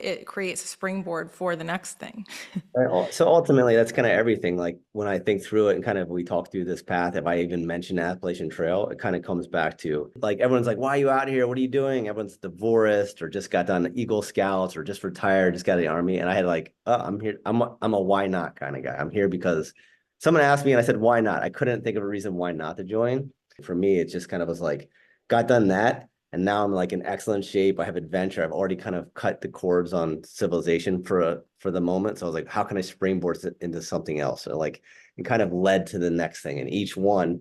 it creates a springboard for the next thing. Right. So ultimately, that's kind of everything. Like when I think through it and kind of we talk through this path, if I even mention Appalachian Trail, it kind of comes back to like everyone's like, "Why are you out here? What are you doing?" Everyone's divorced or just got done Eagle Scouts or just retired, just got out of the army. And I had like, I'm here. I'm a why not kind of guy. I'm here because someone asked me and I said, "Why not?" I couldn't think of a reason why not to join. For me, it just kind of was like, got done that. And now I'm like in excellent shape. I have adventure. I've already kind of cut the cords on civilization for the moment. So I was like, how can I springboard it into something else? So like it kind of led to the next thing. And each one,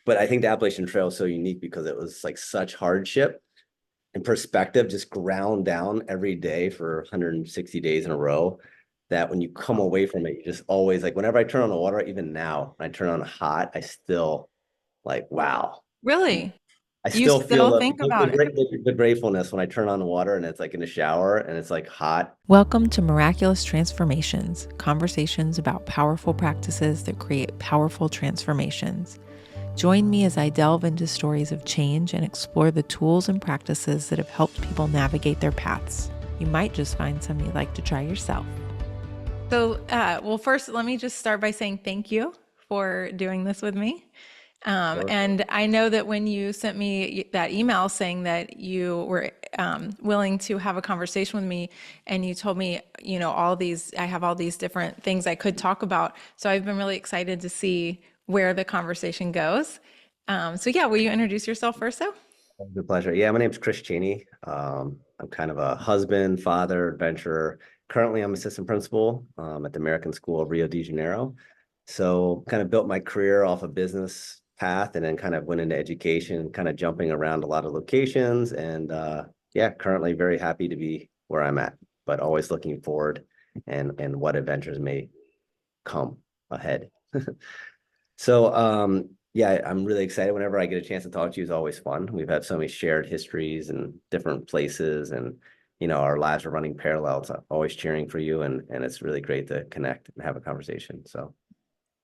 but I think the Appalachian Trail is so unique because it was like such hardship and perspective, just ground down every day for 160 days in a row. That when you come away from it, you just always like whenever I turn on the water, even now, when I turn on hot, I still like, wow. Really? I You still feel still think about it? the gratefulness when I turn on the water and it's like in the shower and it's like hot. Welcome to Miraculous Transformations, conversations about powerful practices that create powerful transformations. Join me as I delve into stories of change and explore the tools and practices that have helped people navigate their paths. You might just find some you'd like to try yourself. So, well, first, let me just start by saying thank you for doing this with me. Sure. And I know that when you sent me that email saying that you were willing to have a conversation with me, and you told me, I have all these different things I could talk about. So I've been really excited to see where the conversation goes. So yeah, will you introduce yourself first, though? It's a pleasure. Yeah, my name's Chris Chaney. I'm kind of a husband, father, adventurer. Currently, I'm assistant principal at the American School of Rio de Janeiro. So kind of built my career off a business path and then kind of went into education, kind of jumping around a lot of locations. And yeah, currently very happy to be where I'm at, but always looking forward and what adventures may come ahead. So yeah, I'm really excited whenever I get a chance to talk to you. It's always fun. We've had so many shared histories and different places and our lives are running parallel. So always cheering for you and it's really great to connect and have a conversation. So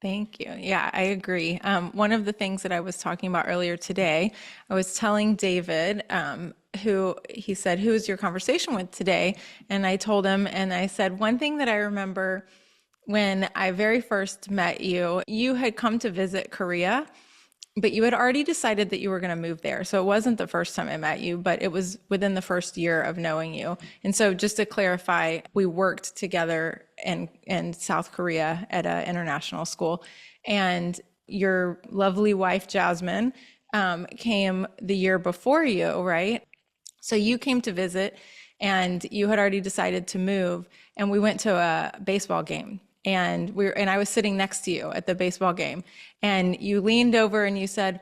Thank you. Yeah, I agree. One of the things that I was talking about earlier today, I was telling David, who he said, "Who is your conversation with today?" And I told him, and I said, one thing that I remember when I very first met you, you had come to visit Korea, but you had already decided that you were going to move there. So it wasn't the first time I met you, but it was within the first year of knowing you. And so just to clarify, we worked together in South Korea at an international school. And your lovely wife, Jasmine, came the year before you, right? So you came to visit and you had already decided to move, and we went to a baseball game, and I was sitting next to you at the baseball game, and you leaned over and you said,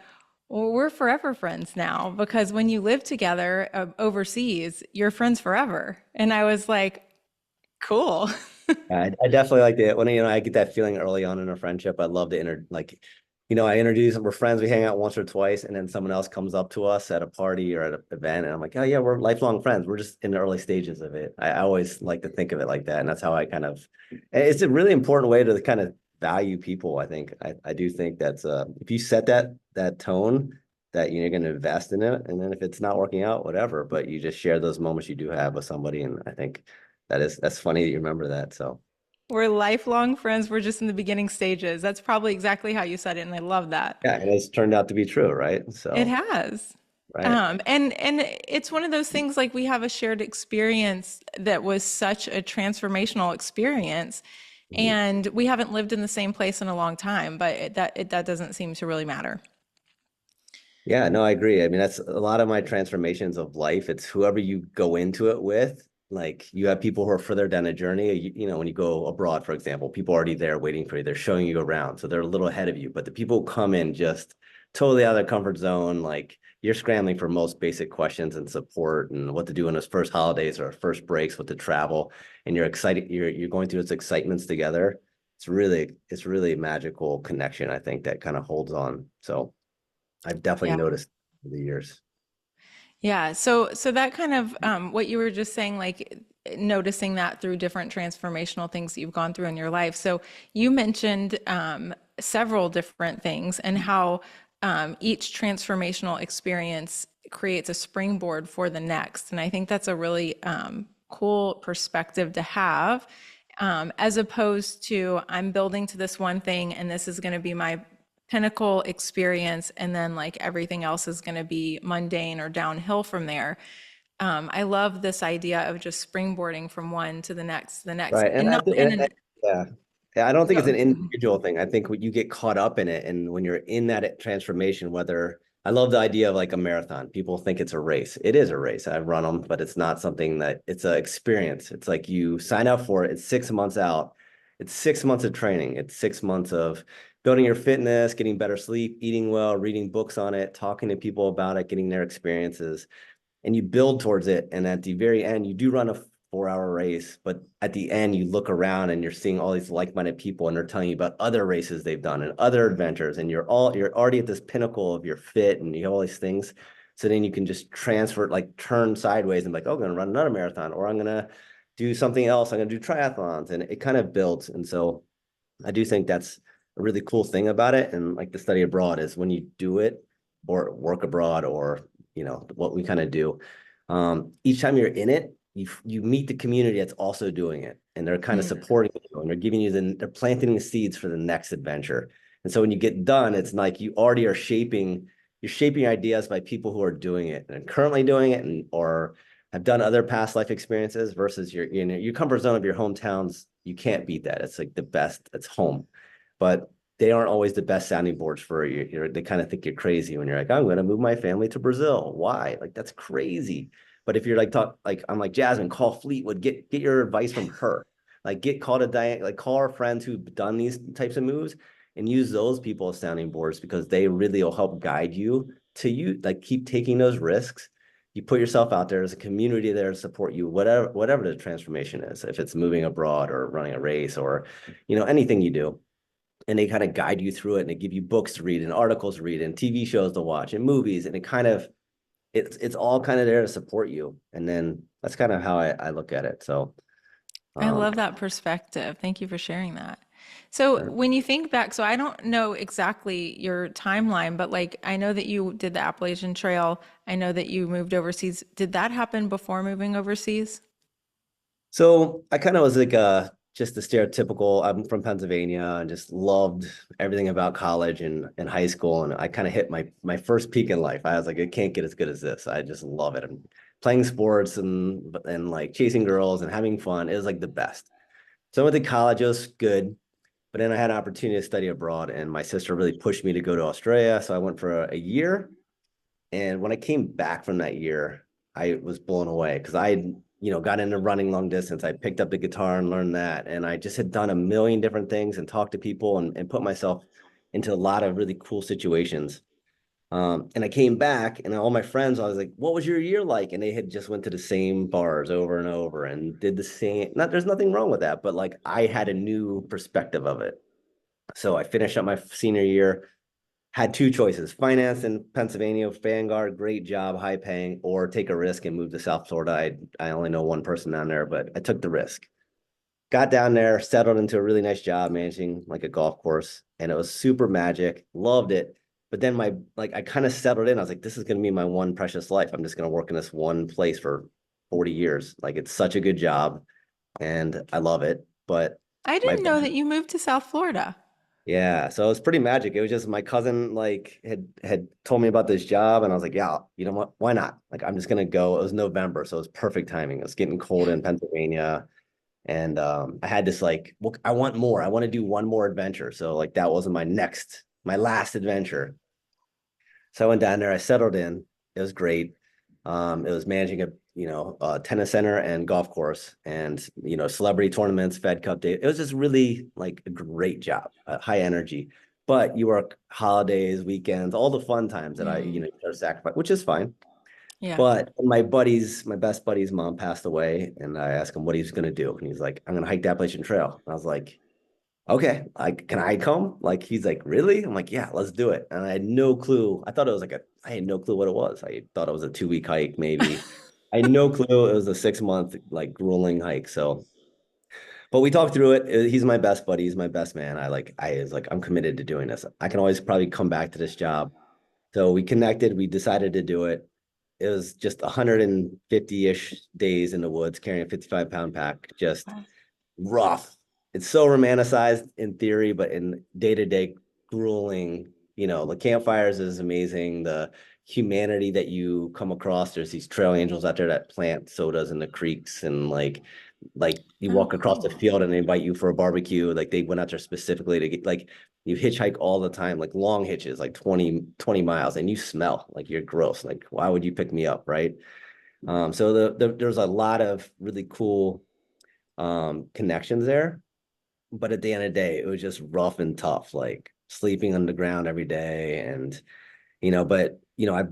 "Well, we're forever friends now because when you live together overseas, you're friends forever." And I was like, "Cool." I definitely like it when I get that feeling early on in a friendship. I love to I introduce we're friends, we hang out once or twice, and then someone else comes up to us at a party or at an event, and I'm like, oh yeah, we're lifelong friends. We're just in the early stages of it. I always like to think of it like that, and that's how I kind of. It's a really important way to kind of value people. I think I do think that's if you set that tone that you're going to invest in it, and then if it's not working out, whatever, but you just share those moments you do have with somebody, and I think that's funny that you remember that. So We're lifelong friends. We're just in the beginning stages. That's probably exactly how you said it, and I love that. yeah, and it's turned out to be true, right? It So has. right. And it's one of those things, like, we have a shared experience that was such a transformational experience, Mhm. and we haven't lived in the same place in a long time, but that doesn't seem to really matter. Yeah, no, I agree. I mean, that's a lot of my transformations of life. It's whoever you go into it with. Like you have people who are further down a journey. When you go abroad, for example, people are already there waiting for you. They're showing you around, so they're a little ahead of you. But the people who come in just totally out of their comfort zone, like you're scrambling for most basic questions and support and what to do in those first holidays or first breaks, what to travel, and you're excited. You're going through those excitements together. It's really a magical connection. I think that kind of holds on. So. I've definitely Yeah. noticed over the years. Yeah. So that kind of what you were just saying, like noticing that through different transformational things that you've gone through in your life. So you mentioned several different things and how each transformational experience creates a springboard for the next. And I think that's a really cool perspective to have, as opposed to I'm building to this one thing and this is going to be my pinnacle experience, and then like everything else is going to be mundane or downhill from there. I love this idea of just springboarding from one to the next, Right. and not in an Yeah. Yeah, I don't think it's go. an individual thing. I think when you get caught up in it, and when you're in that transformation, whether I love the idea of like a marathon. People think it's a race. It is a race. I run them, but it's not something that it's an experience. It's like you sign up for it. It's 6 months out. It's 6 months of training. It's 6 months of building your fitness, getting better sleep, eating well, reading books on it, talking to people about it, getting their experiences, and you build towards it. And at the very end, you do run a 4 hour race, but at the end, you look around and you're seeing all these like-minded people, and they're telling you about other races they've done and other adventures. And you're already at this pinnacle of your fit, and you have all these things. So then you can just transfer, like turn sideways and like, oh, I'm going to run another marathon, or I'm going to do something else. I'm going to do triathlons, and it kind of builds. And so I do think that's a really cool thing about it. And like the study abroad is when you do it, or work abroad, or what we kind of do, each time you're in it, you meet the community that's also doing it, and they're kind of supporting you, and they're giving you they're planting the seeds for the next adventure. And so when you get done, it's like you already are you're shaping ideas by people who are doing it and currently doing it, and or have done other past life experiences, versus your comfort zone of your hometowns. You can't beat that. It's like the best. It's home, but they aren't always the best sounding boards for you. They kind of think you're crazy when you're like, I'm going to move my family to Brazil. Why? Like, that's crazy. But if you're like, I'm like, Jasmine, call Fleetwood, get your advice from her. Like, call our friends who've done these types of moves, and use those people as sounding boards, because they really will help guide you like keep taking those risks. You put yourself out there, there's a community there to support you, whatever the transformation is, if it's moving abroad or running a race, or anything you do. And they kind of guide you through it, and they give you books to read and articles to read and TV shows to watch and movies. And it's all kind of there to support you. And then that's kind of how I look at it. So, I um, love that perspective. Thank you for sharing that. So, sure. when you think back, so I don't know exactly your timeline, but like I know that you did the Appalachian Trail. I know that you moved overseas. Did that happen before moving overseas? So I kind of was like just the stereotypical, I'm from Pennsylvania and just loved everything about college and high school. And I kind of hit my first peak in life. I was like, it can't get as good as this. I just love it. I'm playing sports and like chasing girls and having fun. It was like the best. So I went to college. It was good. But then I had an opportunity to study abroad, and my sister really pushed me to go to Australia. So I went for a year. And when I came back from that year, I was blown away, because got into running long distance. I picked up the guitar and learned that. And I just had done a million different things and talked to people, and put myself into a lot of really cool situations. And I came back, and all my friends, I was like, what was your year like? And they had just went to the same bars over and over and did the same. Not, there's nothing wrong with that, but like I had a new perspective of it. So I finished up my senior year, had two choices: finance in Pennsylvania, Vanguard, great job, high paying, or take a risk and move to South Florida. I only know one person down there, but I took the risk. Got down there, settled into a really nice job managing like a golf course, and it was super magic. Loved it. But then I kind of settled in. I was like, this is going to be my one precious life. I'm just going to work in this one place for 40 years. Like, it's such a good job, and I love it. But I my didn't know that you moved to South Florida. yeah, so it was pretty magic. It was just my cousin like had told me about this job, and I was like, yeah, you know what? Why not? Like, I'm just gonna go. It was November, so it was perfect timing. It was getting cold in Pennsylvania, and I had this like, well, I want more. I want to do one more adventure. So like that wasn't my last adventure. So I went down there, I settled in. It was great. It was managing a tennis center and golf course, and celebrity tournaments, Fed Cup day. It was just really like a great job, high energy. But you work holidays, weekends, all the fun times that you start to sacrifice, which is fine. Yeah. But my best buddy's mom passed away, and I asked him what he's going to do, and he's like, I'm going to hike the Appalachian Trail. And I was like, okay, like, can I come? Like, he's like, really? I'm like, yeah, let's do it. And I had no clue. I had no clue what it was. I thought it was a 2 week hike, maybe. I had no clue it was a 6 month, like, grueling hike. So, but we talked through it. He's my best buddy. He's my best man. I was like, I'm committed to doing this. I can always probably come back to this job. So we connected. We decided to do it. it was just 150-ish days in the woods carrying a 55-pound pack, just rough. It's so romanticized in theory, but in day-to-day grueling, the campfires is amazing. The humanity that you come across, there's these trail angels out there that plant sodas in the creeks, and like you Oh, walk across the cool. field and they invite you for a barbecue. Like they went out there specifically to get, like, you hitchhike all the time, like long hitches, like 20 miles, and you smell like you're gross. Like, why would you pick me up, right? So there's a lot of really cool connections there. But at the end of the day, it was just rough and tough, like sleeping on the ground every day. And but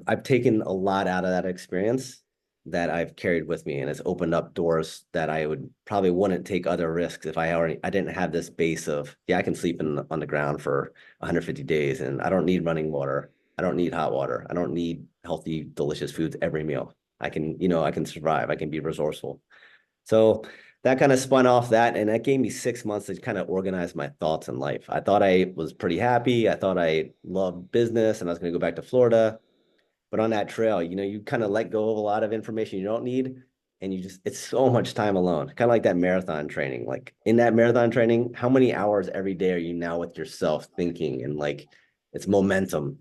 I've taken a lot out of that experience that I've carried with me, and it's opened up doors that I would probably wouldn't take other risks if I didn't have this base of, yeah, I can sleep on the ground for 150 days, and I don't need running water, I don't need hot water, I don't need healthy, delicious foods every meal. I can survive, I can be resourceful. So that kind of spun off that, and that gave me 6 months to kind of organize my thoughts in life. I thought I was pretty happy. I thought I loved business and I was going to go back to Florida. But on that trail, you kind of let go of a lot of information you don't need. And it's so much time alone, kind of like that marathon training. Like in that marathon training, how many hours every day are you now with yourself thinking, and like it's momentum.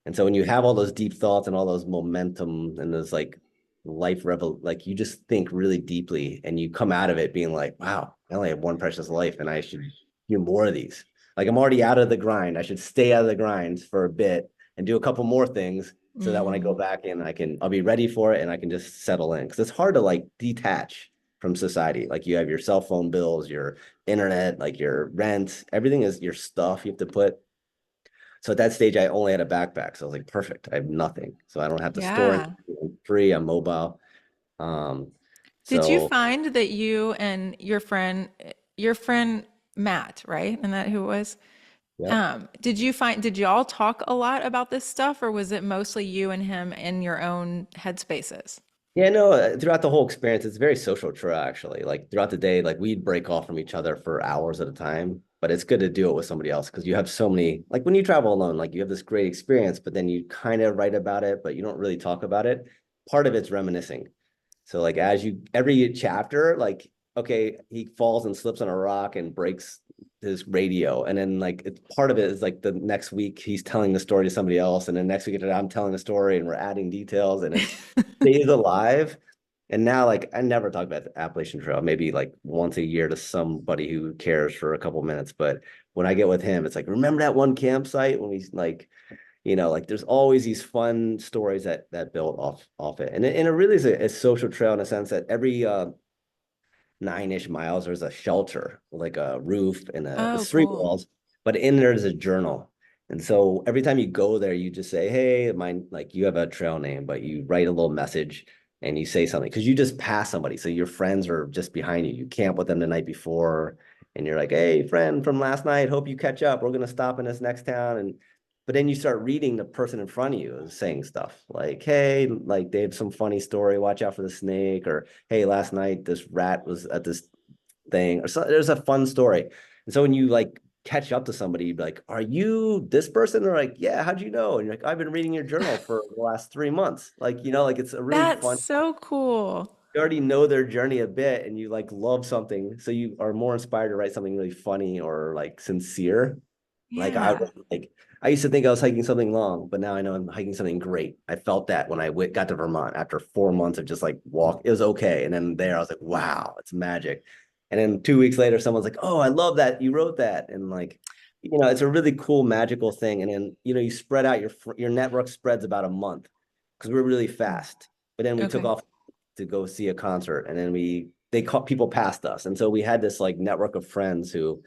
And so when you have all those deep thoughts and all those momentum and those like like you just think really deeply and you come out of it being like, wow, I only have one precious life and I should do more of these. Like I'm already out of the grind. I should stay out of the grind for a bit and do a couple more things so that when I go Mm, back in, I'll be ready for it and I can just settle in. Because it's hard to like detach from society. Like you have your cell phone bills, your internet, like your rent, everything is your stuff you have to put. So at that stage, I only had a backpack. So I was like, perfect. I have nothing. So I don't have to store yeah. anything. I'm free. I'm mobile. Um, Did you so find that you and your friend Matt, right? And that who it was? yeah. Did you all talk a lot about this stuff, or was it mostly you and him in your own headspaces? Yeah, no, throughout the whole experience, it's very social trail actually. Like throughout the day, like we'd break off from each other for hours at a time, but it's good to do it with somebody else because you have so many, like when you travel alone, like you have this great experience, but then you kind of write about it, but you don't really talk about it. Part of it's reminiscing. So like every chapter, like, okay, he falls and slips on a rock and breaks his radio. And then like it's part of it is like the next week he's telling the story to somebody else. And then next week I'm telling the story and we're adding details and it stays alive. And now like I never talk about the Appalachian Trail, maybe like once a year to somebody who cares for a couple minutes. But when I get with him, it's like, remember that one campsite when we like like there's always these fun stories that build off it, and it really is a social trail in a sense that every 9-ish miles there's a shelter, like a roof and the Oh, street cool. walls, but in there is a journal. And so every time you go there, you just say, hey, mine, like you have a trail name, but you write a little message and you say something because you just pass somebody. So your friends are just behind you. You camp with them the night before and you're like, hey, friend from last night, hope you catch up. We're going to stop in this next town. And but then you start reading the person in front of you is saying stuff like, hey, like they have some funny story, watch out for the snake, or hey, last night this rat was at this thing, or so there's a fun story. And so when you like catch up to somebody, you'd be like, are you this person? Or like, yeah, how'd you know? And you're like, I've been reading your journal for the last 3 months. Like, like it's a really That's fun, so cool. you already know their journey a bit and you like love something. So you are more inspired to write something really funny or like sincere. Like I Yeah. was like, I used to think I was hiking something long, but now I know I'm hiking something great. I felt that when I got to Vermont after 4 months of just like walk, it was okay. And then there I was like, wow, it's magic. And then 2 weeks later, someone's like, oh, I love that. You wrote that. And like, it's a really cool, magical thing. And then, you spread out your network spreads about a month because we're really fast. But then we took Okay. off to go see a concert and then they caught people past us. And so we had this like network of friends who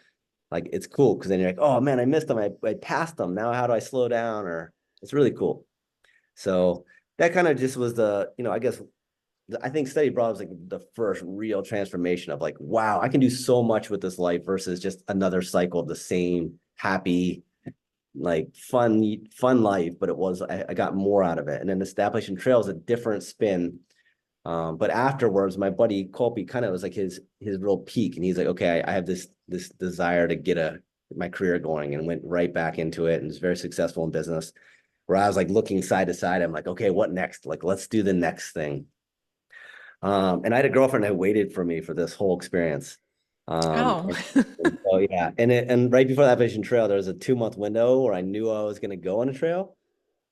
like it's cool because then you're like, oh man, I missed them. I passed them. Now how do I slow down? Or it's really cool. So that kind of just was I guess I think study abroad was like the first real transformation of like, wow, I can do so much with this life versus just another cycle of the same happy, like fun life. But I got more out of it. And then the Appalachian Trail is a different spin. But afterwards, my buddy Colby kind of was like his real peak, and he's like, okay, I have this desire to get my career going, and went right back into it, and was very successful in business. where I was like looking side to side. I'm like, okay, what next? Like, let's do the next thing. And I had a girlfriend that waited for me for this whole experience. Oh, Oh yeah, and right before that Appalachian Trail, there was a 2 month window where I knew I was going to go on a trail,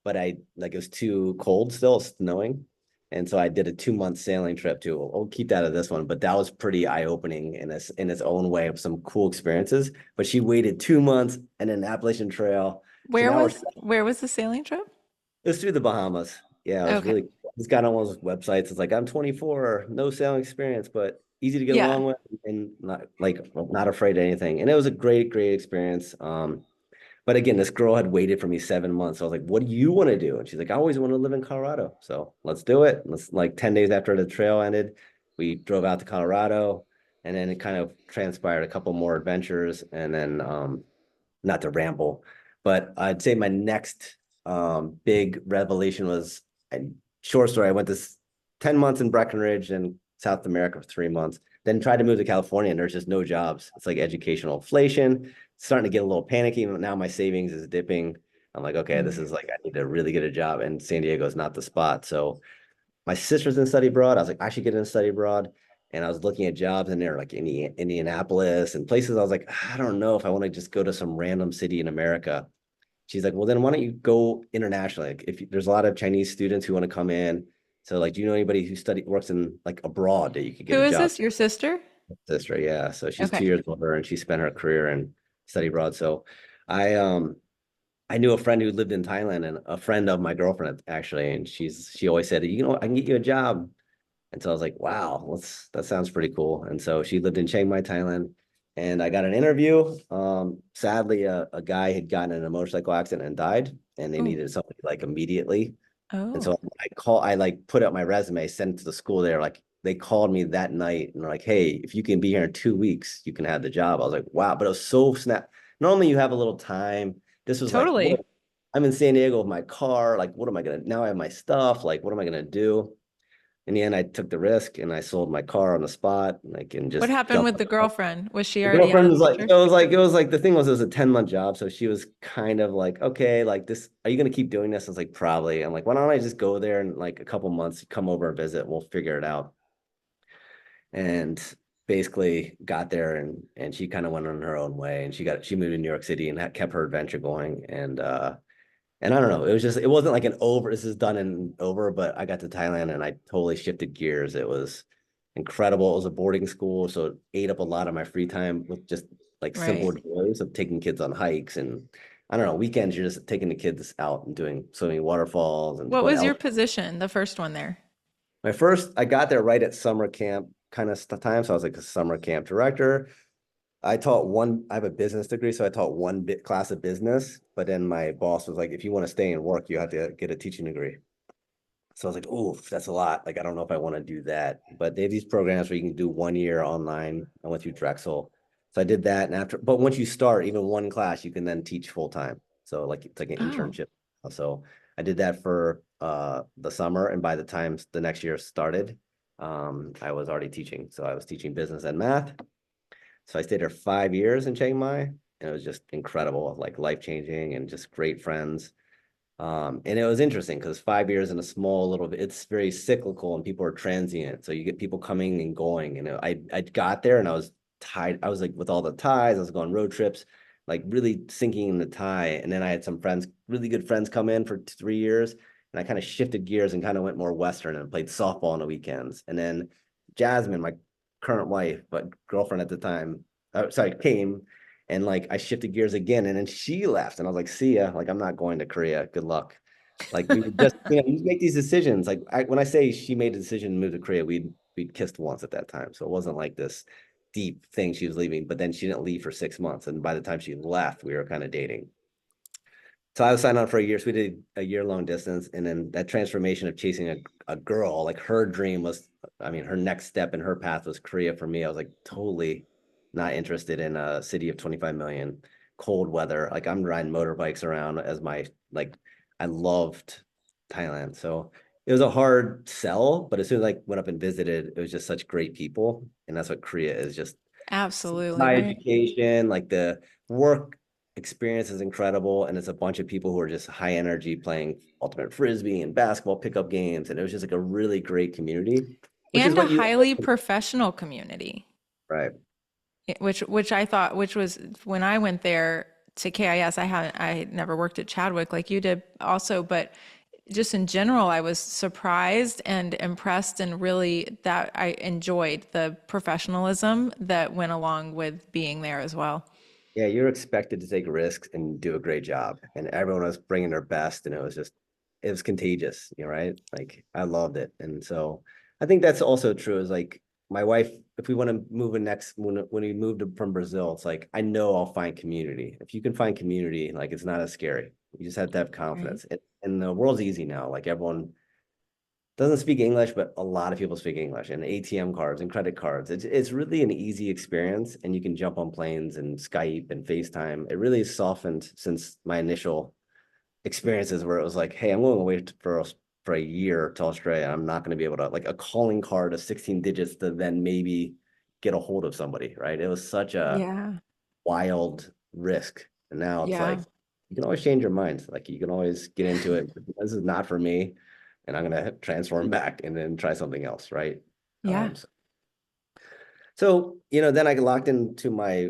but I like it was too cold still, snowing, and so I did a 2 month sailing trip too. I'll keep that at this one, but that was pretty eye opening in its own way of some cool experiences. But she waited 2 months and then Appalachian Trail, so now we're where was the sailing trip? it was through the Bahamas. Yeah, it was Okay. really cool. It's got on one of those websites. It's like I'm 24, no sailing experience, but easy to get Yeah. along with and not like not afraid of anything. And it was a great, great experience. But again, this girl had waited for me 7 months. So I was like, what do you want to do? And she's like, I always want to live in Colorado. So let's do it. Let's like 10 days after the trail ended, we drove out to Colorado and then it kind of transpired a couple more adventures and then not to ramble, but I'd say my next big revelation was a short story. I went to 10 months in Breckenridge and South America for 3 months, then tried to move to California and there's just no jobs. It's like educational inflation, starting to get a little panicky. Now my savings is dipping. I'm like, okay, this Mm. is like, I need to really get a job and San Diego is not the spot. So my sister's in study abroad. I was like, I should get in study abroad. And I was looking at jobs in there, like Indianapolis and places. I was like, I don't know if I want to just go to some random city in America. She's like, well, then why don't you go internationally? Like, if there's a lot of Chinese students who want to come in. So like, do you know anybody who works in like abroad that you could get Who a is job? this? Your sister? Sister, yeah. So she's Okay. 2 years older and she spent her career in study abroad. So I I knew a friend who lived in Thailand and a friend of my girlfriend actually, and she always said, you know, I can get you a job. And so I was like, wow, that sounds pretty cool. And so she lived in Chiang Mai, Thailand, and I got an interview. Sadly, a guy had gotten in a motorcycle accident and died, and they Oh. needed somebody like immediately. And Oh. so I like put out my resume, sent it to the school there. Like they called me that night and they're like, hey, if you can be here in 2 weeks, you can have the job. I was like, wow, but it was so snap. Normally you have a little time. This was like, Totally. what? I'm in San Diego with my car. Like, what am I gonna now? I have my stuff. Like, what am I gonna do? In the end, I took the risk and I sold my car on the spot, like, and What just happened jumped with on the the bus. girlfriend? Was she The already out girlfriend of the was like, picture? the thing was, it was a 10-month job. So she was kind of like, okay, like this, are you going to keep doing this? I was like, probably. I'm like, why don't I just go there and like a couple months, come over and visit, we'll figure it out. And basically got there and she kind of went on her own way and she moved to New York City and kept her adventure going. And I don't know, it wasn't like this is done and over, but I got to Thailand and I totally shifted gears. It was incredible. It was a boarding school, so it ate up a lot of my free time with just like Right. simple joys of taking kids on hikes and I don't know, weekends you're just taking the kids out and doing swimming waterfalls and What going was your elk. position, the first one there? I got there right at summer camp kind of time, so I was like a summer camp director. I have a business degree, so I taught one class of business, but then my boss was like, if you want to stay and work, you have to get a teaching degree. So I was like, oh, that's a lot. Like, I don't know if I want to do that. But they have these programs where you can do 1 year online. I went through Drexel. So I did that. But once you start even one class, you can then teach full time. So like it's like an Oh, internship. So I did that for the summer. And by the time the next year started, I was already teaching. So I was teaching business and math. So I stayed there 5 years in Chiang Mai, and it was just incredible, like life changing and just great friends. And it was interesting because 5 years in a small little bit, it's very cyclical and people are transient. So you get people coming and going. And I got there and I was tied. I was like with all the ties, I was going road trips, like really sinking in the tie. And then I had some friends, really good friends come in for 3 years. And I kind of shifted gears and kind of went more Western and played softball on the weekends. And then Jasmine, my current wife, but girlfriend at the time, sorry, came and like I shifted gears again, and then she left, and I was like, "See ya." Like I'm not going to Korea. Good luck. Like we would just, you make these decisions. Like when I say she made a decision to move to Korea, we'd kissed once at that time, so it wasn't like this deep thing she was leaving. But then she didn't leave for 6 months, and by the time she left, we were kind of dating. So I was signed on for a year. So we did a year-long distance, and then that transformation of chasing a girl, like her dream was, I mean, her next step in her path was Korea for me. I was like totally not interested in a city of 25 million, cold weather. Like I'm riding motorbikes around as I loved Thailand. So it was a hard sell, but as soon as I went up and visited, it was just such great people. And that's what Korea is, just absolutely high right. education, like the work experience is incredible, and it's a bunch of people who are just high energy playing ultimate frisbee and basketball pickup games, and it was just like a really great community, which is And a what you highly professional community. right. Which I thought, which was when I went there to KIS, I had never worked at Chadwick like you did also, but just in general, I was surprised and impressed, and really that I enjoyed the professionalism that went along with being there as well. Yeah, you're expected to take risks and do a great job, and everyone was bringing their best, and it was contagious, right? Like I loved it, and so I think that's also true. Is like my wife, if we want to move in next when we moved from Brazil, it's like I know I'll find community. If you can find community, like it's not as scary. You just have to have Right. confidence, and the world's easy now. Like everyone doesn't speak English, but a lot of people speak English, and ATM cards and credit cards. It's really an easy experience, and you can jump on planes and Skype and FaceTime. It really softened since my initial experiences where it was like, hey, I'm going away for a year to Australia. I'm not going to be able to like a calling card of 16 digits to then maybe get a hold of somebody, right? It was such a Yeah. wild risk. And now it's Yeah. like you can always change your mind. Like you can always get into it. This is not for me, and I'm gonna transform back and then try something else, right? Yeah. So so, then I locked into my,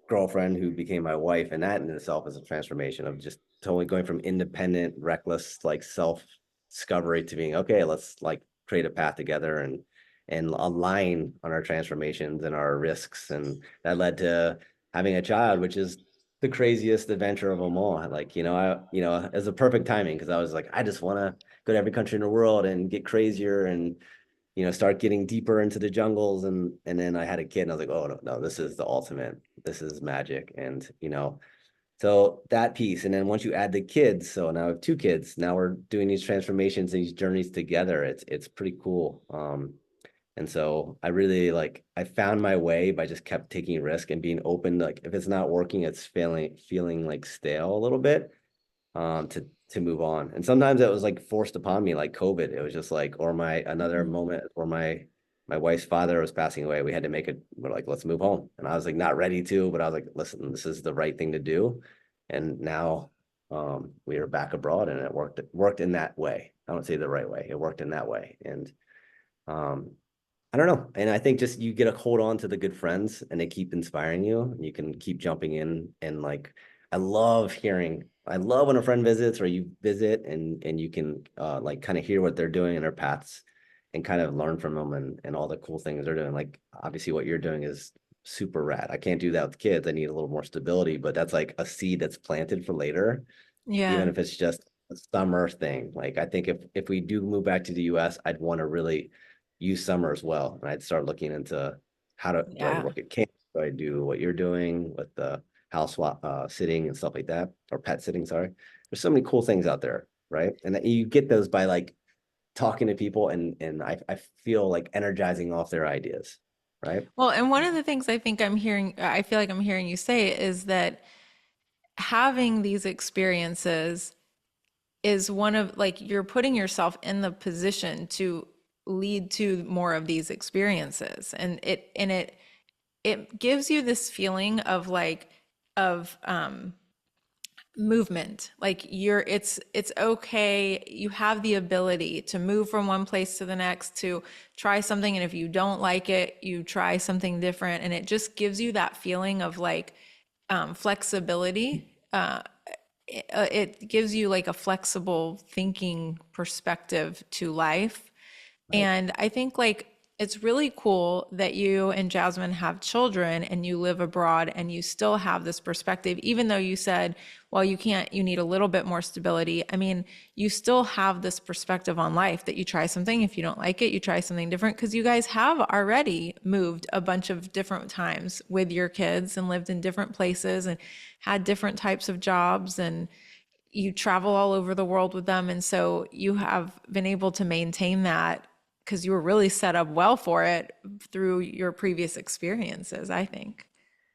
girlfriend who became my wife, and that in itself is a transformation of just totally going from independent, reckless, like self-discovery to being, okay, let's like create a path together and align on our transformations and our risks. And that led to having a child, which is the craziest adventure of them all. Like, it was a perfect timing because I was like, I just want to go to every country in the world and get crazier and start getting deeper into the jungles. And then I had a kid and I was like, oh no, this is the ultimate. This is magic. And so that piece. And then once you add the kids, so now I have two kids. Now we're doing these transformations, these journeys together. It's pretty cool. And so I really I found my way by just kept taking risk and being open. Like if it's not working, it's feeling like stale a little bit to move on. And sometimes it was like forced upon me, like COVID. It was just like, or my another Mhm. moment where my wife's father was passing away. We had to make it. We're like, let's move home. And I was like, not ready to, but I was like, listen, this is the right thing to do. And now we are back abroad, and it worked in that way. I don't say the right way. It worked in that way. And um, I don't know. And I think just you get a hold on to the good friends and they keep inspiring you and you can keep jumping in. And I love when a friend visits or you visit and you can kind of hear what they're doing in their paths and kind of learn from them and all the cool things they're doing. Like obviously what you're doing is super rad. I can't do that with kids. I need a little more stability, but that's like a seed that's planted for later, even Yeah. if it's just a summer thing. Like I think if we do move back to the US, I'd want to really use summer as well. And I'd start looking into do I Yeah. work at camp? Do I do what you're doing with the house sitting and stuff like that, or pet sitting? Sorry, there's so many cool things out there, right? And that you get those by like talking to people and I feel like energizing off their ideas, right? Well, and one of the things I feel like I'm hearing you say is that having these experiences is one of like you're putting yourself in the position to lead to more of these experiences, and it gives you this feeling of of movement. Like it's okay, you have the ability to move from one place to the next, to try something, and if you don't like it, you try something different, and it just gives you that feeling of flexibility. It gives you like a flexible thinking perspective to life. Right. And I think it's really cool that you and Jasmine have children and you live abroad and you still have this perspective, even though you said, well, you need a little bit more stability. I mean, you still have this perspective on life that you try something. If you don't like it, you try something different, because you guys have already moved a bunch of different times with your kids and lived in different places and had different types of jobs, and you travel all over the world with them. And so you have been able to maintain that because you were really set up well for it through your previous experiences, I think.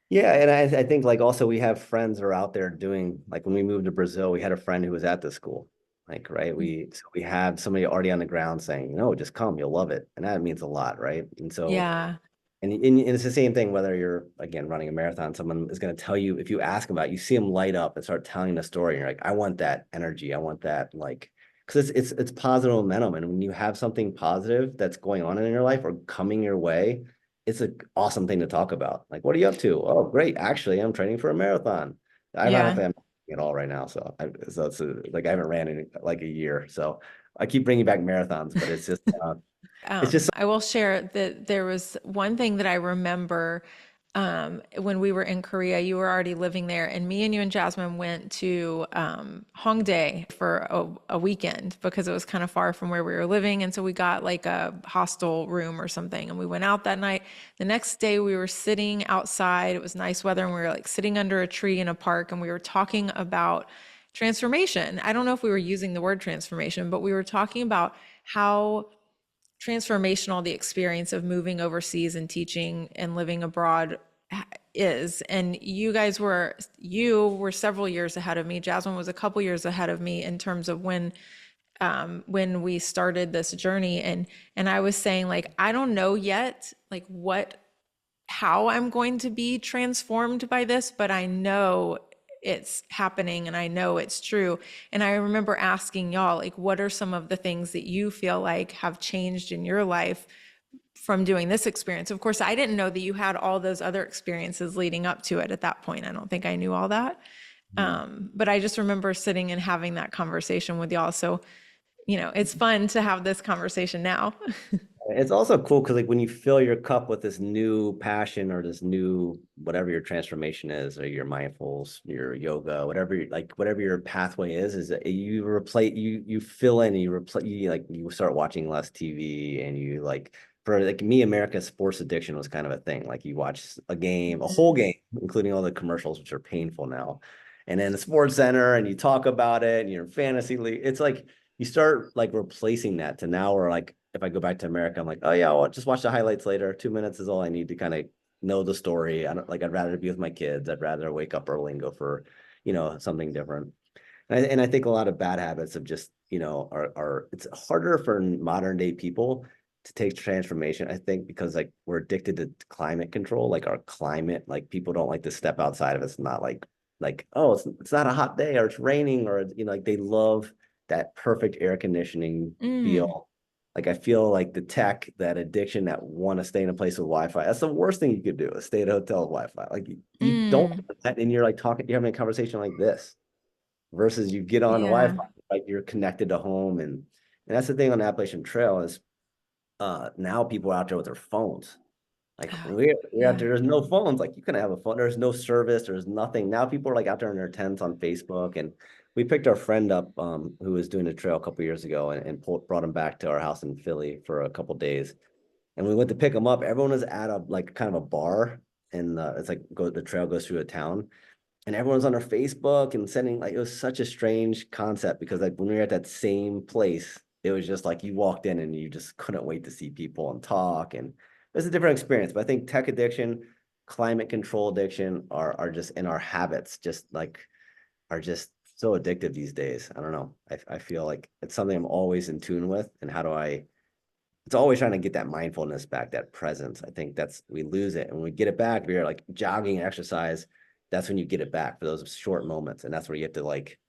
Yeah, and I think like also we have friends who are out there doing like when we moved to Brazil, we had a friend who was at the school. Like, right. We have somebody already on the ground saying, no, just come, you'll love it. And that means a lot, right? And so Yeah. And it's the same thing, whether you're, again, running a marathon, someone is going to tell you, if you ask them about it, you see them light up and start telling the story. And you're like, I want that energy. I want that, like, because it's positive momentum. And when you have something positive that's going on in your life or coming your way, it's an awesome thing to talk about. Like, what are you up to? Oh, great. Actually, I'm training for a marathon. Ironically, Yeah. I'm at all right now. So it's like I haven't ran in like a year. So I keep bringing back marathons, but it's just I will share that there was one thing that I remember when we were in Korea. You were already living there, and me and you and Jasmine went to Hongdae for a weekend because it was kind of far from where we were living. And so we got like a hostel room or something, and we went out that night. The next day, we were sitting outside. It was nice weather, and we were like sitting under a tree in a park, and we were talking about transformation. I don't know if we were using the word transformation, but we were talking about how transformational the experience of moving overseas and teaching and living abroad is. And you were several years ahead of me. Jasmine was a couple years ahead of me in terms of when we started this journey. And I was saying, like, I don't know yet, like, how I'm going to be transformed by this, but I know it's happening and I know it's true. And I remember asking y'all, like, what are some of the things that you feel like have changed in your life from doing this experience? Of course, I didn't know that you had all those other experiences leading up to it at that point. I don't think I knew all that. But I just remember sitting and having that conversation with y'all. So, it's fun to have this conversation now. It's also cool because, like, when you fill your cup with this new passion or this new whatever your transformation is, or your mindfulness, your yoga, whatever your pathway is that you replace you fill in, you replace, you start watching less TV, and you, like, for like me, America's sports addiction was kind of a thing. Like, you watch a whole game, including all the commercials, which are painful now, and then the sports center, and you talk about it, and you're in fantasy league. It's like you start like replacing that to now, where, like, if I go back to America, I'm like, oh yeah, I'll just watch the highlights later. 2 minutes is all I need to kind of know the story. I don't like, I'd rather be with my kids. I'd rather wake up early and go for, something different. And I think a lot of bad habits of just, are it's harder for modern day people to take transformation, I think, because, like, we're addicted to climate control, like our climate, like, people don't like to step outside of it. It's not like, oh, it's not a hot day, or it's raining, or, like, they love that perfect air conditioning feel. Like, I feel like the tech, that addiction, that want to stay in a place with Wi-Fi, that's the worst thing you could do, is stay at a hotel with Wi-Fi. Like, you don't have that, and you're like you're having a conversation like this, versus you get on the Yeah. Wi-Fi, like, you're connected to home. And that's the thing on the Appalachian Trail is now people are out there with their phones. Like, we're out Yeah. there, there's no phones. Like, you can have a phone, there's no service, there's nothing. Now people are, like, out there in their tents on Facebook. And we picked our friend up who was doing the trail a couple years ago, and brought him back to our house in Philly for a couple days. And we went to pick him up. Everyone was at a, like, kind of a bar, and it's like, the trail goes through a town, and everyone's on their Facebook and sending, like, it was such a strange concept, because, like, when we were at that same place, it was just like you walked in and you just couldn't wait to see people and talk. And it was a different experience. But I think tech addiction, climate control addiction are just in our habits, just like, are just so addictive these days. I don't know. I feel like it's something I'm always in tune with. And it's always trying to get that mindfulness back, that presence. I think we lose it. And when we get it back, we're like jogging, exercise. That's when you get it back for those short moments. And that's where you have to, like,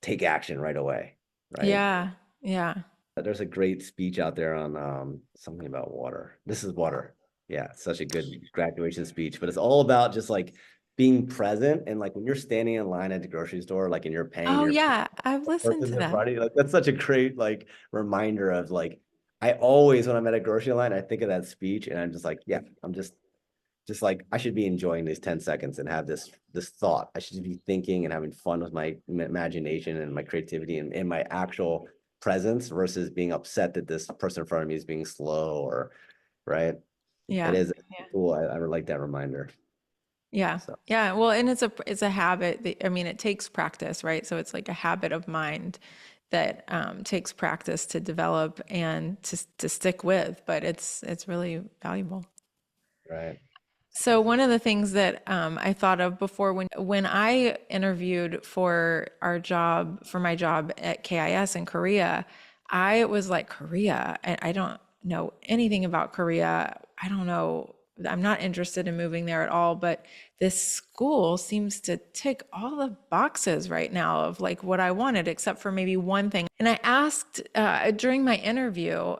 take action right away. Right. Yeah. Yeah. There's a great speech out there on something about water. This is water. Yeah, such a good graduation speech. But it's all about just, like, being present. And, like, when you're standing in line at the grocery store, like, and you're paying Oh, your yeah. I've listened person to in that. front of you, like, that's such a great, like, reminder of, like, I always, when I'm at a grocery line, I think of that speech, and I'm just like, yeah, I'm just like, I should be enjoying these 10 seconds and have this thought. I should be thinking and having fun with my imagination and my creativity, and my actual presence, versus being upset that this person in front of me is being slow, or right. It Yeah. is cool. I like that reminder. Yeah. So Yeah. Well, and it's a habit I mean, it takes practice, right? So it's like a habit of mind that takes practice to develop and to stick with, but it's really valuable. right. So one of the things that I thought of before, when I interviewed for my job at KIS in Korea, I was like, Korea, I don't know anything about Korea. I don't know, I'm not interested in moving there at all, but this school seems to tick all the boxes right now of like what I wanted, except for maybe one thing. And I asked during my interview,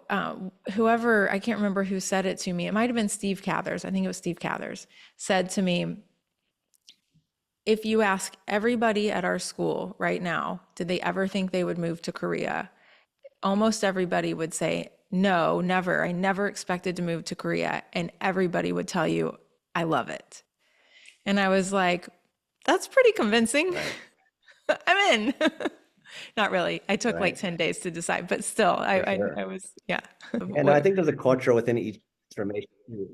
whoever, I can't remember who said it to me, it might have been Steve Cathers, I think it was Steve Cathers, said to me, if you ask everybody at our school right now, did they ever think they would move to Korea? Almost everybody would say, no, never. I never expected to move to Korea. And everybody would tell you, I love it. And I was like, that's pretty convincing. Right. I'm in. Not really. I took like Right. 10 days to decide, but still, For sure. I was, yeah. And I think there's a culture within each transformation too.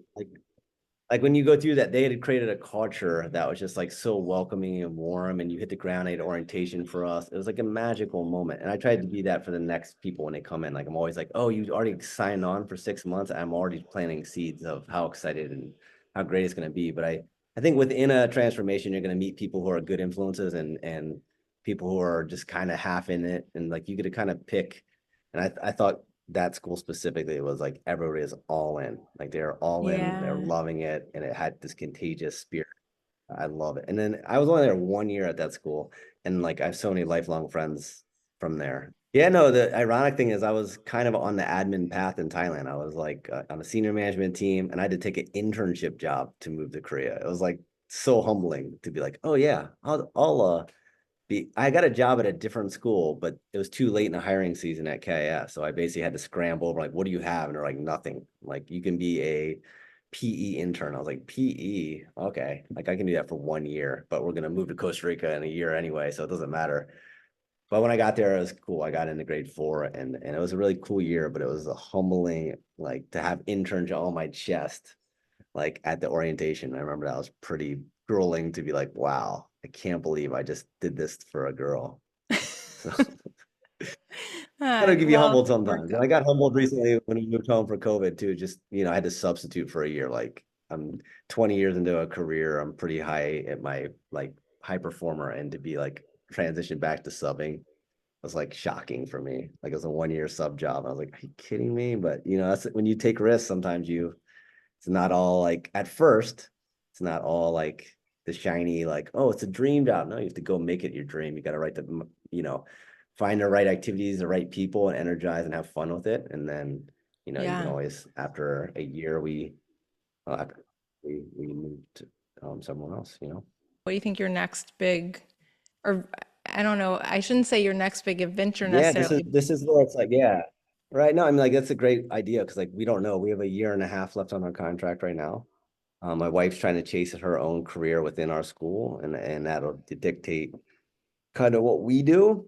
Like when you go through that, they had created a culture that was just like so welcoming and warm, and you hit the ground, they had orientation for us. It was like a magical moment. And I tried to be that for the next people when they come in. Like I'm always like, oh, you already signed on for 6 months. I'm already planting seeds of how excited and how great it's going to be. But I think within a transformation, you're going to meet people who are good influences and people who are just kind of half in it. And like you get to kind of pick. And I thought that school specifically was like everybody is all in, like they're all in, they're Yeah. loving it, and it had this contagious spirit. I love it. And then I was only there 1 year at that school, and like I have so many lifelong friends from there. Yeah, no, the ironic thing is I was kind of on the admin path in Thailand. I was like on a senior management team, and I had to take an internship job to move to Korea. It was like so humbling to be like, oh yeah, I'll I got a job at a different school, but it was too late in the hiring season at KIS. So I basically had to scramble over like, what do you have? And they're like, nothing. Like you can be a PE intern. I was like, PE, okay. Like I can do that for 1 year, but we're gonna move to Costa Rica in a year anyway, so it doesn't matter. But when I got there, it was cool. I got into grade 4, and it was a really cool year, but it was a humbling, like to have internship on my chest, like at the orientation. I remember that was pretty grueling to be like, wow, I can't believe I just did this for a girl. So gotta give you Well, humbled it worked sometimes. And I out. got humbled recently when we moved home for COVID too. Just, I had to substitute for a year. Like I'm 20 years into a career. I'm pretty high at my like high performer, and to be like transition back to subbing was like shocking for me. Like it was a 1 year sub job. I was like, are you kidding me? But that's when you take risks, sometimes it's not all like at first, it's not all like the shiny, like, oh, it's a dream job. No, you have to go make it your dream. You got to write find the right activities, the right people, and energize and have fun with it. And then, you can Yeah. always, after a year, after we moved to somewhere else. What do you think your next big, or I don't know, I shouldn't say your next big adventure Yeah, this is necessarily. this is where it's like, yeah, right. No, I mean, like that's a great idea because like we don't know. We have a year and a half left on our contract right now. My wife's trying to chase her own career within our school, and that'll dictate kind of what we do.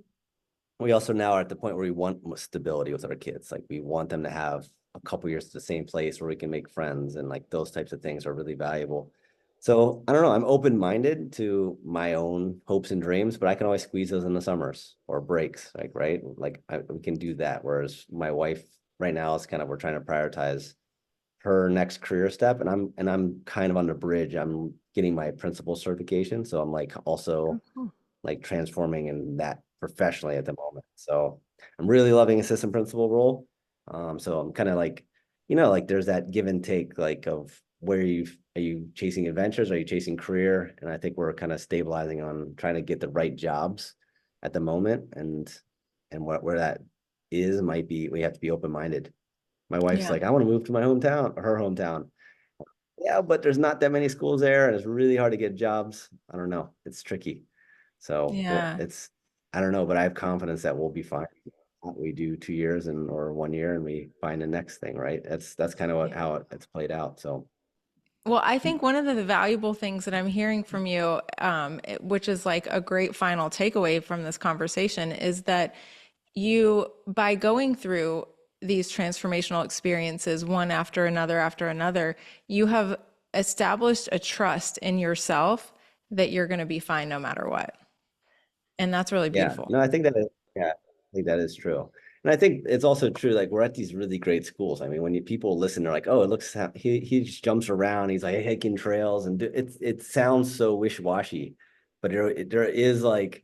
We also now are at the point where we want stability with our kids. Like we want them to have a couple years at the same place where we can make friends, and like those types of things are really valuable. So I don't know. I'm open-minded to my own hopes and dreams, but I can always squeeze those in the summers or breaks, like right, like we can do that. Whereas my wife right now is kind of we're trying to prioritize her next career step, and I'm kind of on the bridge. I'm getting my principal certification, so I'm like also like transforming in that professionally at the moment. So I'm really loving assistant principal role. So I'm kind of like, like there's that give and take, like of are you chasing adventures? Are you chasing career? And I think we're kind of stabilizing on trying to get the right jobs at the moment, and where that is might be, we have to be open-minded. My wife's Yeah. like, I want to move to my hometown, or her hometown. Yeah, but there's not that many schools there, and it's really hard to get jobs. I don't know. It's tricky. So Yeah. I don't know, but I have confidence that we'll be fine. We do 2 years or 1 year, and we find the next thing, right? That's kind of Yeah. how it's played out. So Well, I think one of the valuable things that I'm hearing from you, which is like a great final takeaway from this conversation, is that by going through these transformational experiences, one after another, you have established a trust in yourself that you're going to be fine no matter what. And that's really yeah, beautiful. no, I think that is true. And I think it's also true, like we're at these really great schools. I mean, when people listen, they're like, oh, it looks he just jumps around, he's like hiking trails, and it sounds so wish-washy, but there is like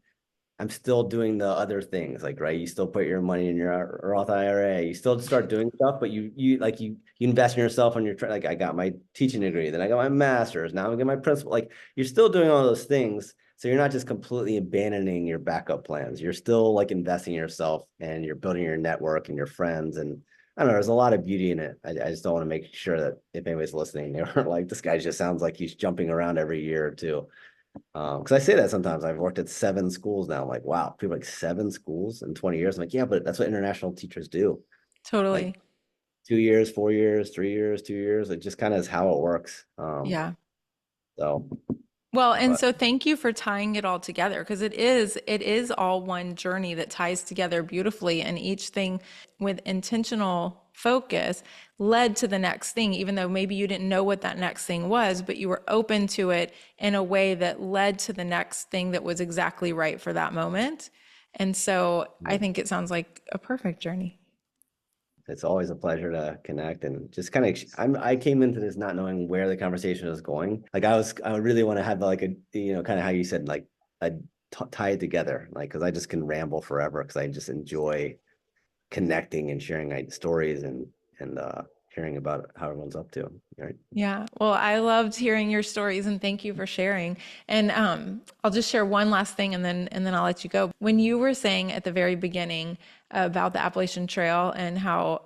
I'm still doing the other things, like, right, you still put your money in your Roth IRA, you still start doing stuff, but you invest in yourself on your, like, I got my teaching degree, then I got my master's, now I'm getting my principal, like, you're still doing all those things. So you're not just completely abandoning your backup plans. You're still like investing in yourself, and you're building your network and your friends. And I don't know, there's a lot of beauty in it. I just don't want to make sure that if anybody's listening, they aren't like, this guy just sounds like he's jumping around every year or two. Because I say that sometimes. I've worked at 7 schools now. I'm like, wow, people are like 7 schools in 20 years. I'm like, yeah, but that's what international teachers do. Totally. Like 2 years, 4 years, 3 years, 2 years. It just kind of is how it works. Yeah. So, Well, and but so thank you for tying it all together, because it is all one journey that ties together beautifully, and each thing with intentional focus led to the next thing, even though maybe you didn't know what that next thing was, but you were open to it in a way that led to the next thing that was exactly right for that moment. And so I think it sounds like a perfect journey. it's always a pleasure to connect, and just kind of, I came into this not knowing where the conversation was going. Like I would really want to have like a, kind of how you said, like a tie it together, like, because I just can ramble forever because I just enjoy connecting and sharing stories, and hearing about how everyone's up to. Right. Yeah, well, I loved hearing your stories, and thank you for sharing. And I'll just share one last thing, and then I'll let you go. When you were saying at the very beginning about the Appalachian Trail, and how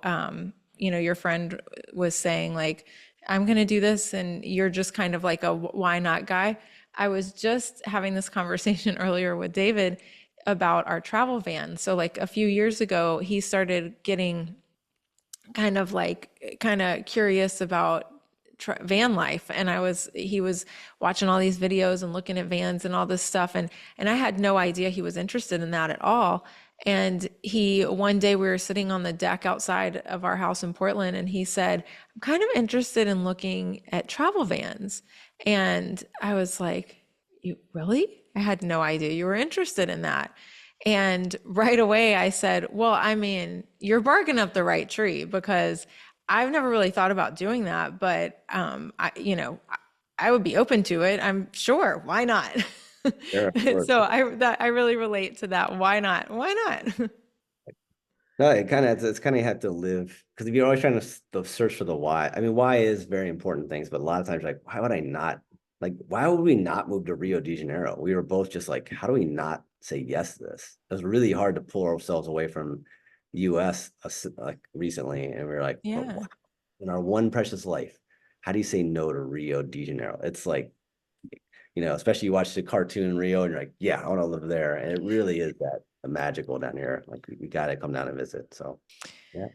your friend was saying, like, I'm going to do this, and you're just kind of like a why not guy. I was just having this conversation earlier with David about our travel van. So like a few years ago, he started getting kind of curious about van life, and he was watching all these videos and looking at vans and all this stuff, and I had no idea he was interested in that at all. And one day we were sitting on the deck outside of our house in Portland, and he said, I'm kind of interested in looking at travel vans. And I was like, you really? I had no idea you were interested in that. And right away I said, well, I mean, you're barking up the right tree, because I've never really thought about doing that, but I would be open to it. I'm sure. Why not? Sure, of course. So I really relate to that. Why not? Why not? No, it's kind of have to live, because if you're always trying to search for the why. I mean, why is very important things, but a lot of times, like, why would I not? Like, why would we not move to Rio de Janeiro? We were both just like, how do we not say yes to this? It was really hard to pull ourselves away from the U.S. Like recently, and we were like, but Yeah. wow, in our one precious life, how do you say no to Rio de Janeiro? It's like, especially you watch the cartoon Rio, and you're like, yeah, I want to live there, and it really is that magical down here. Like, we got to come down and visit. So yeah,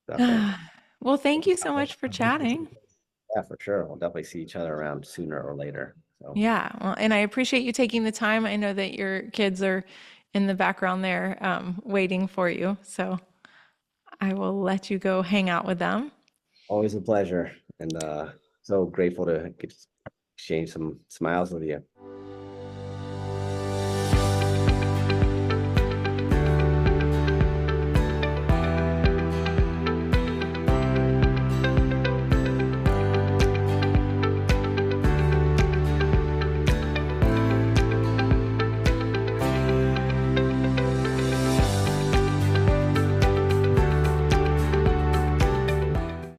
definitely. Well, thank you so much for chatting. Yeah, for sure. We'll definitely see each other around sooner or later. So Yeah, well, and I appreciate you taking the time. I know that your kids are in the background there, waiting for you. So I will let you go hang out with them. always a pleasure, and so grateful to get to exchange some smiles with you.